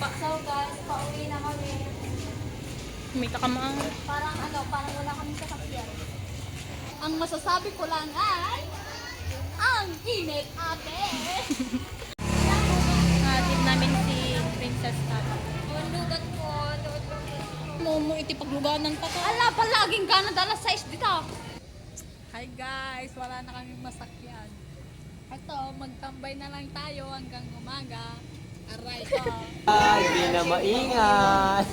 So guys, pauwi na kami. Kumita ka mga. Parang wala kami sa sakyan. Ang masasabi ko lang ay, ang init ate! Hatid namin si Princess Tata. Lugat po, Momo iti pagluganan ka to. ala, palaging ka nadala sa dito. Hi guys, wala na kaming masakyan. Ito, magtambay na lang tayo hanggang umaga. Aray ko. Ay, di na maingat.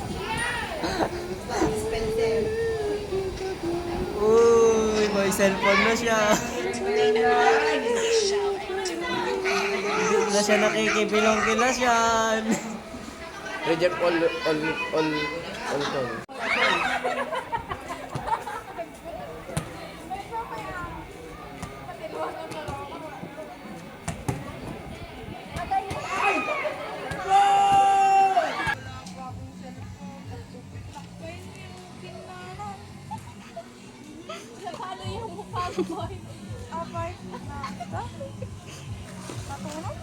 Uy, may cellphone na siya. Hindi na siya nakikibilong kilas yan. Reject all to. Paano yung mukha mo, boy? Apart na. Natulog?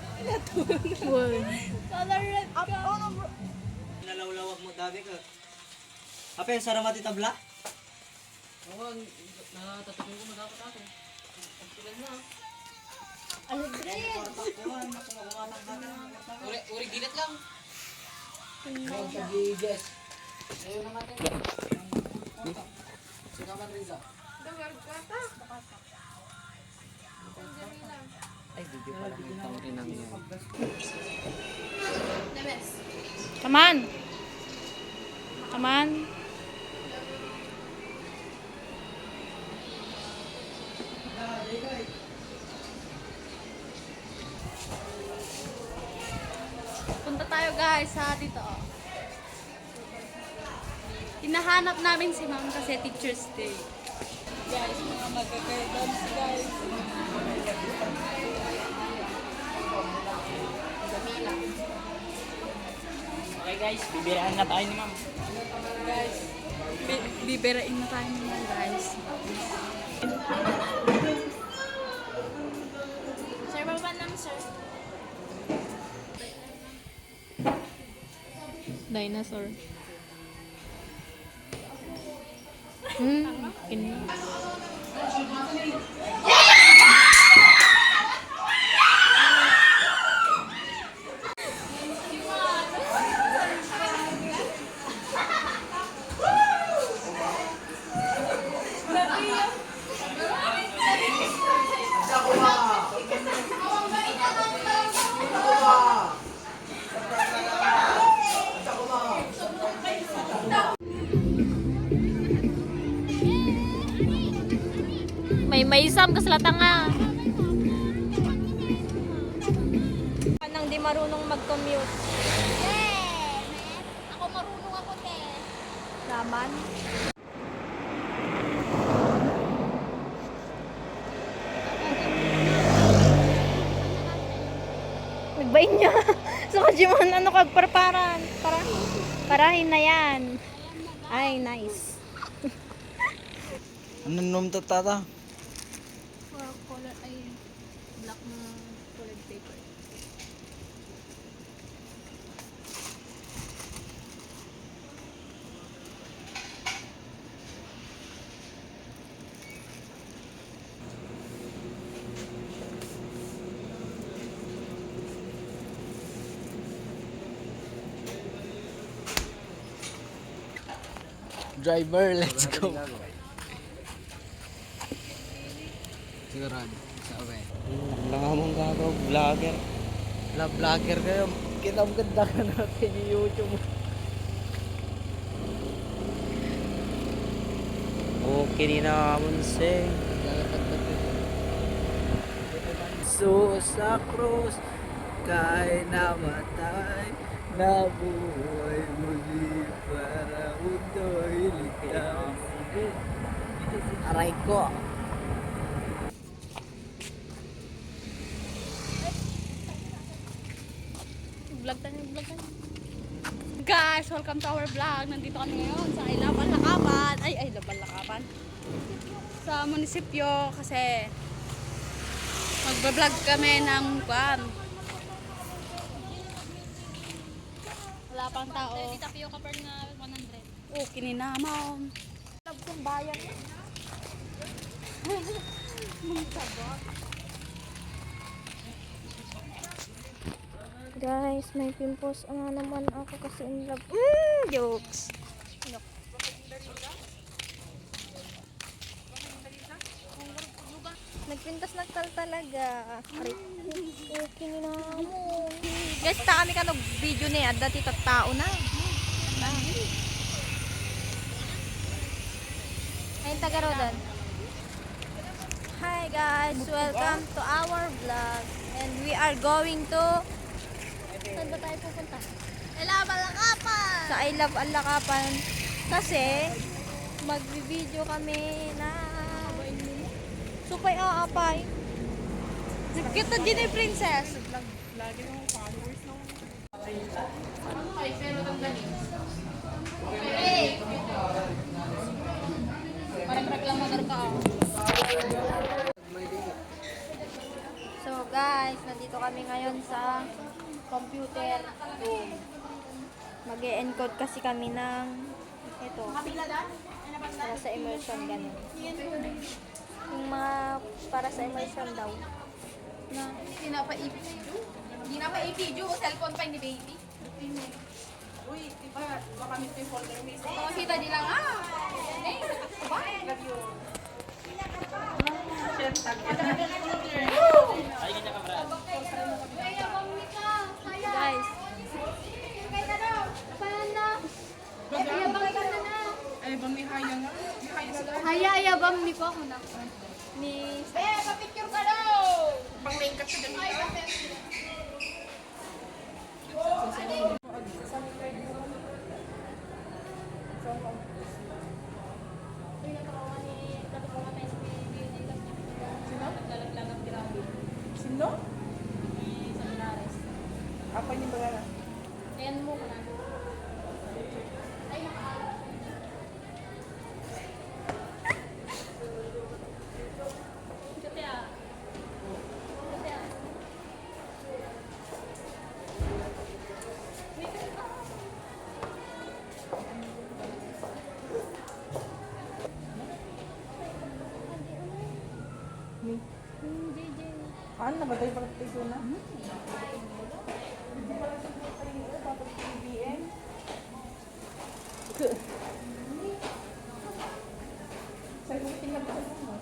Uy. Color red ka. Nalawlawag mo dami ka. Apa yung saramati tabla? Oo, natatapin ko madapot ako. Pagpilan na. Alibres! Uri gilit lang. Sa Jess. Ayaw naman din. Sinaman Riza. Ay, video pala may tangkinang yan. Come on. Come on. Punta tayo guys sa dito. Hinahanap namin si ma'am kasi Teacher's Day. Guys, mga magkakaidams guys. Okay guys, bibirahan na tayo ni ma'am. Guys, bibirain na tayo naman guys. Sir, baba lang, sir. Dinosaur. Kina. May isam ka sa latanga. Nang di marunong mag-commute. Ako marunong ako, te. Naman. Nagbayin niya. So, Kajimon, ano kag parparan? Parahin na yan. Ay, nice. Ano nom to tata? Color ay black na colored paper. Driver, let's go. Sigurado. Sabi. Lang mong gagaw, vlogger. Vlogger kayo. Kita ang ganda ka natin yung YouTube. Okay na naman sing. So sa krus, kay namatay, nabuhay muli para undoy ligtas. Aray ko. Vlog tayo. Guys, welcome to our vlog. Nandito kami ngayon sa Ilaban, Lakaban. Ay, Ilaban, Lakaban. Sa munisipyo kasi magbablog kami ng kwan. Wala wala pang tao. Di tapioca per na 100. Oh, kininamon. Love kong bayan eh. Guys, may pimples nga naman ako kasi in love. Jokes. Nagpintas nagtal talaga. Okay na mo. Guys, ta kami kanog video ni Adda tito tao na. Ayun taga Rodan. Hi guys, welcome to our vlog. And we are going to Saan ba tayo pupunta? Alakapan! Sa I Love Alakapan. Kasi, magbi-video kami na supay aapay. Nakita din ni Princess. Parang reklamador ka ako. So guys, nandito kami ngayon sa computer room. Mag-e-encode kasi kami ng ito. Para sa immersion ganun. Yung mga para sa immersion daw. Hindi na pa i-video. Cellphone pa ni baby. Uy, diba, baka may folder miss. Makakita din lang, Guys, Ay, bang may haya nga? May haya sa loob. Hayayabang ni ko ako na. ni Pa-picture ka daw! Pang main cut sa ganito. Sino? Apa niyo ba na? Ayan mo ko na. Ano na ba tayo pagkatiso na? Sa'yo mo tingnan ba mo?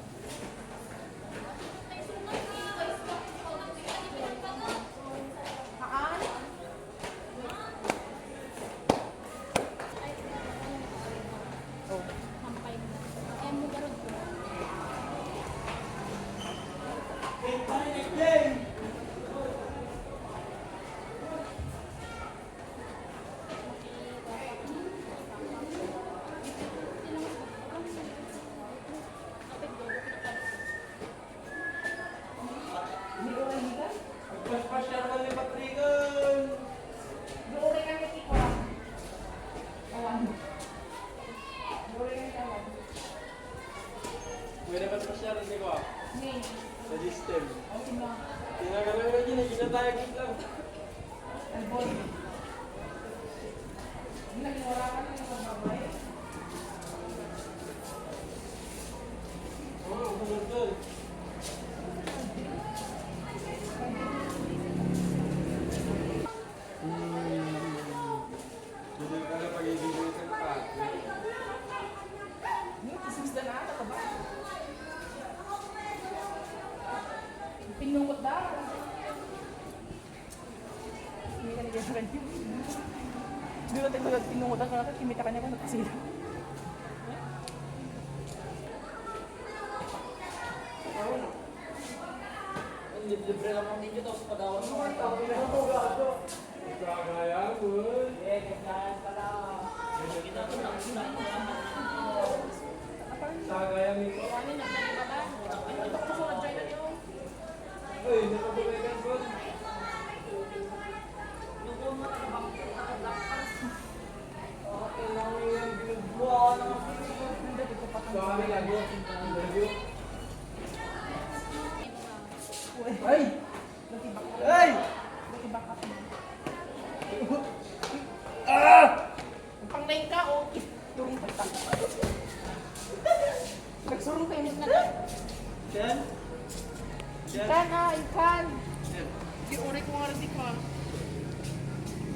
May dapat masyado hindi ko sa system. Tinagalan mo yun, ginatayag lang. Oo, doon. Hindi ka na pag-ibigay sa pa. Kismis na na, ka ba? Pinungot daw. Hindi ka nagagalan yun. Hindi ka tayo pinungot daw. Kimita ka niya kung nagkasila. Libre lang ang ninyo tapos padawan mo. Kagaya mo. Kagaya mo. Uy, napapagaygan ko. Okay lang yung binugbuha ng kami lago. Ay! Ay! Yan? Ikan ah, ikan. Di uri ko nga rin di ka.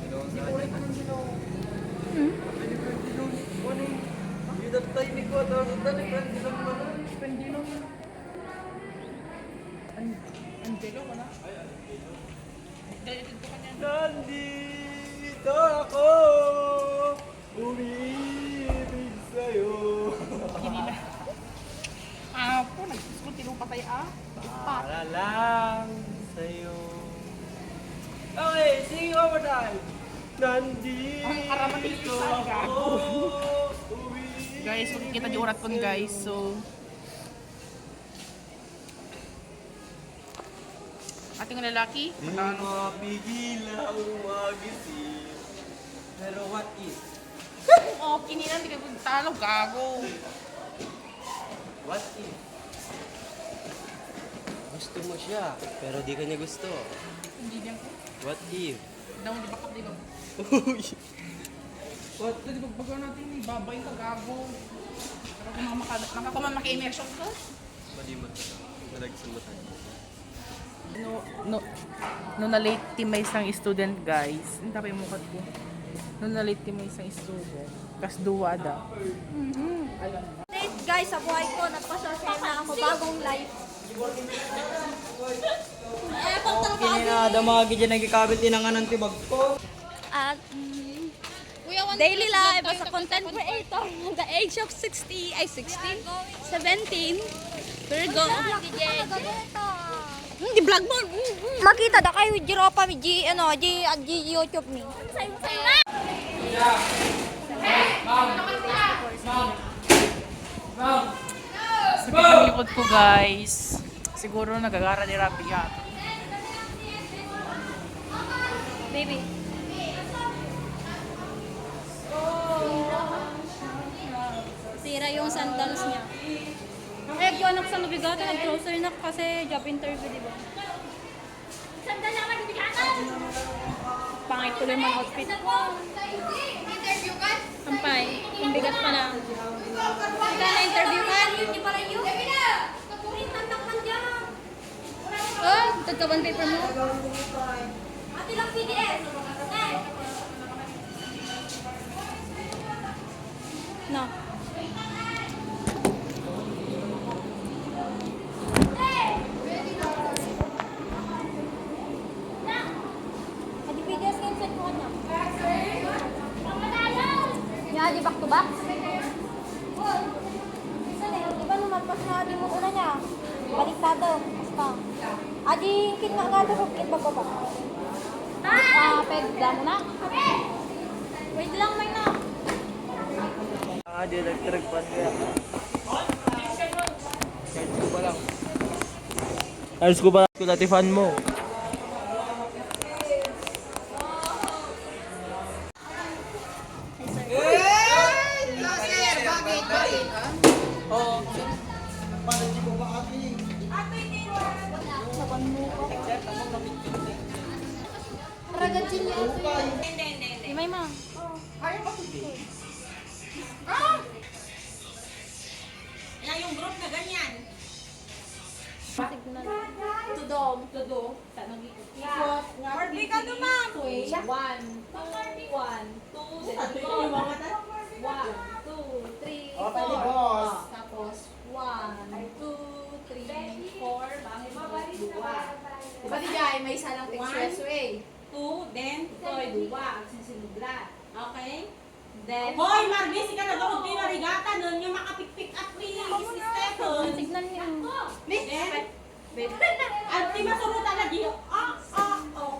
Di uri ko ng ginaw. Pendilo. Angelo ka na? Dalitin ko kanya. Nandito ako, umiibig sa'yo. Apo, nagsusunod tinupatay ah. Para lang sa'yo. Okay, sing over time. Ang karamating Nandito isa, ako, gago. umiibig Guys, makikita niyo urat ko guys. So, ating lalaki. Di mapigil ang magising. Pero what if? Oh, kinilan, di ka talo, gago. What if? Gusto mo siya, pero di ka niya gusto. Hindi niya ko. What if? Daw, di ba kap, di ba? Uy! What? Di ba bago natin, babay ka, gago. Pero kung mamaka-immersion ka. Mali mo ito. Malagsan mo tayo. No na-late team may isang student guys. Hindi pa yung mukha ko. No na-late team may isang student. Kas duwada. Late guys, sa buhay ko, nagpa-share na ako bagong life. Kinadamagi dyan nagkikabit inangan ng tibag ko. At Daily life as a content creator at the age of 16, 17. Virgo. Di vlog mo. makita da kayo Jiropa mi G YouTube mi. Sa pinalikod ko guys. Siguro nagagara ni Rapi yan. Baby. Sira yung sandals niya. Eh, yung anak sa nabigatan, nag-closer na kasi job interview, di ba? Sandal naman, nabigatan! Pangit tuloy man outfit. Interview ka? Sampay, ang bigat pa na. Saan na interview ka? Hindi pa rin yun. Oh, tagkaban paper mo? Ate lang PDF. No. Adi PDS kan sa kuha na. Ya, di back to back. Di ba naman pas na adi mo una niya? Baliktado. Basta. Adi kin nga nga daw kin bababa. Pegda mo na. Wait lang, may na. Di electric pan kaya. Charge ko pa lang. Charge ko pa lang. Kulati fan mo. Di may ma. Birthday ka naman! 1, 2, 1, 2, 3, 4. Tapos 1, 2, 3, 4. Bakit dua? Diba di Jai, may isa lang expressway. 2, then toy dua. Agsisinugla. Okay? Then, Hoy, Marvis, ika na doon din narigata nun yung makapik-pick up ni si Stephen. Tignan niyo. Then, at di masurutan na di,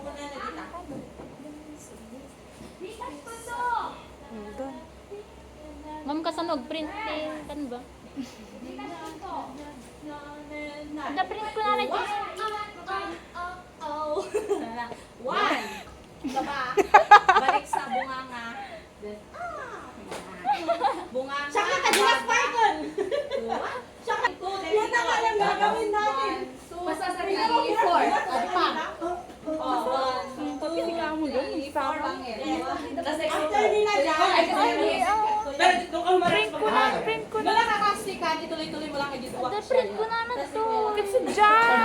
kung na nagita. Ma'am kasanog, print kan ba? Ada print ko na rin. One. Diba? Balik sa bunganga. Then, bunganga. Tsaka ka di na-sparkle. Tsaka two. Yan na nga lang gagawin natin. Basta sa 3, 4. Adi pa. Oh, 1, 2, 3, 4. Bangin. Tapos After nila dyan, Ay, pero doon kang maras Print ko na. Doon nakakasti ka, Ate, tuloy-tuloy mo lang kay Jidwa. Friend ko naman to. Kasi dyan!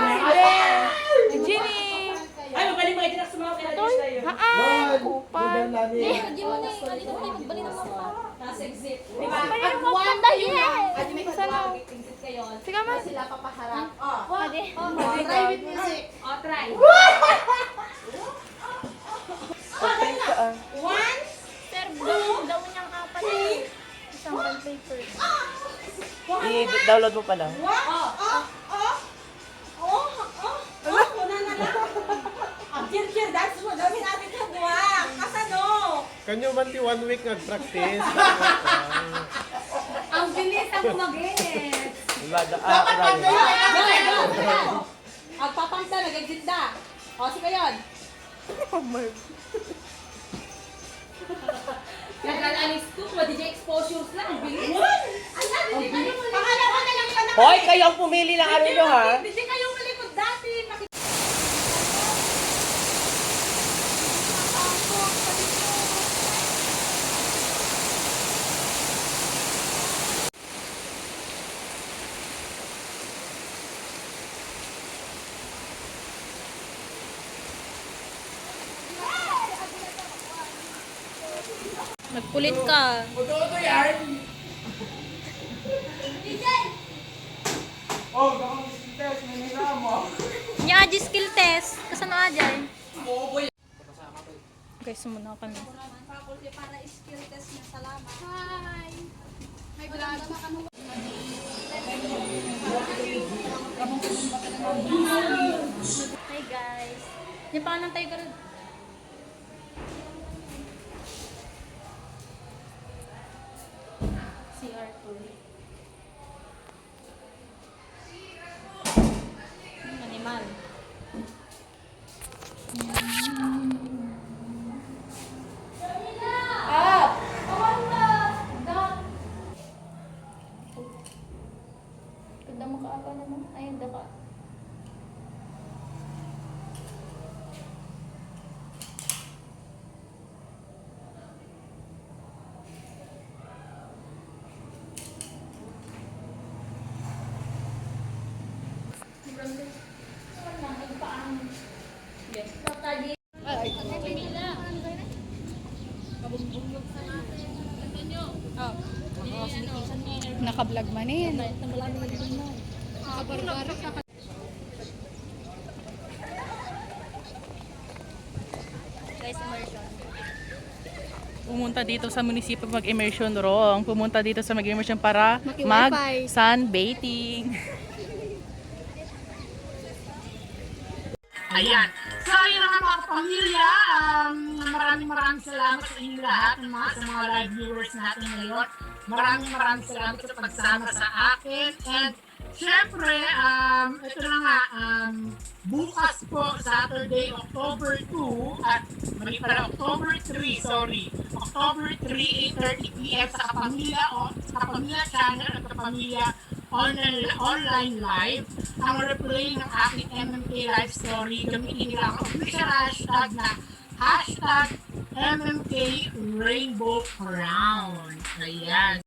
Jenny! Ay, magaling mga Jidwa sa mga pinagis na yun. Haan! Kupal! Hindi mo na magbalik ng mga Nasa exit. Di ba? Pag one tayo na. Ate, may kasama. Exit kayo. Sige, man. Sila papaharap. Oh. Pwede. Try with music. Oh, try. One, Sir, daw niyang apat. Isang bond paper. I-download mo pa lang. Una na lang. Ang kir-kir, dance mo. Dami natin kagwa. Kasano? Kanyo man ti 1 week nag-practice. Ang bilis ang kumagit. Ang papamta, nag-exit na. O, sige yun. Nag-alis ko, DJ exposures lang. Ang bilis. Pangalawa na lang pa na. Hoy, kayo ang pumili ng ano nyo ha? Hindi kayo malikot dati. Nagkulit ka. Nya, Aji skill test. Kasano Ajay? Guys, muna kami. Faculty para skill test niya. Salamat. Hi! May vlog. Hi guys. Yan pa ng tiger. CR2. Animal. Ganda mo kaapa naman. Ayun, daka. Naka-vlog man eh. Guys, immersion. Pumunta dito sa munisipyo mag-immersion wrong. Pumunta dito sa mag-immersion para Maki-wifi. mag-sunbathing. Ayan. So, yun naman mga pamilya, maraming salamat sa inyo lahat, sa mga live viewers natin ngayon. Maraming salamat sa pagsama sa akin. And, syempre, ito na nga, bukas po, Saturday, October 2, at mali pala, October 3, sorry. October 3, 8:30 p.m. sa Kapamilya Channel at Kapamilya online live ang replay ng aking MMK live story. Gamitin nila ang official hashtag na hashtag MMK Rainbow Crown. Ayan.